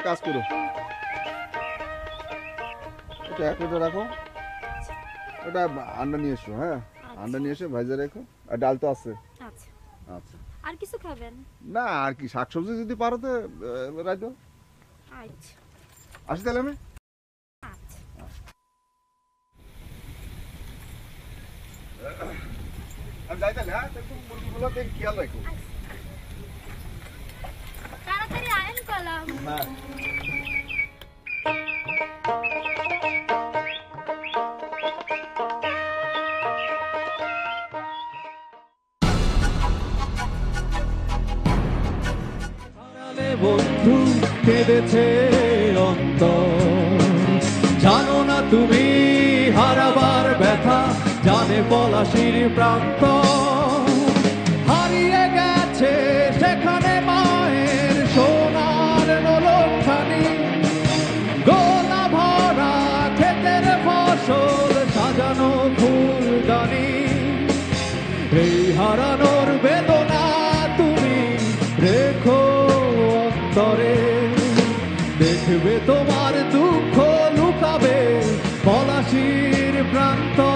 কাজ করো, এটা এক প্লেটে রাখো, ওটা আন্ডা নিয়ে এসো। হ্যাঁ, আন্ডা নিয়ে এসে ভাজা রেখো, আর ডাল তো আছে। আচ্ছা আচ্ছা, আর কিছু খাবেন? না আর কি, শাকসবজি যদি পারো তো রাখো। আচ্ছা আসি তাহলে আমি। আচ্ছা আমি যাই তাহলে। হ্যাঁ, একটু মুরগিগুলো দেখে খেয়াল রাখো। তাড়াতাড়ি আয়েন কলাম। হ্যাঁ। বন্ধু কেঁদেছে অন্তর, জানো না তুমি হারাবার ব্যথা, জানে পলাশির প্রান্ত। হারিয়ে গেছে সেখানে মায়ের সোনার নোলখানি, গোলা ভরা ক্ষেতের ফসল সাজানো ফুলদানি। এই হারানোর বেদনা তুমি রেখো অন্তরে, দেখবে তোমার দুঃখ লুকাবে পলাশির প্রান্তরে।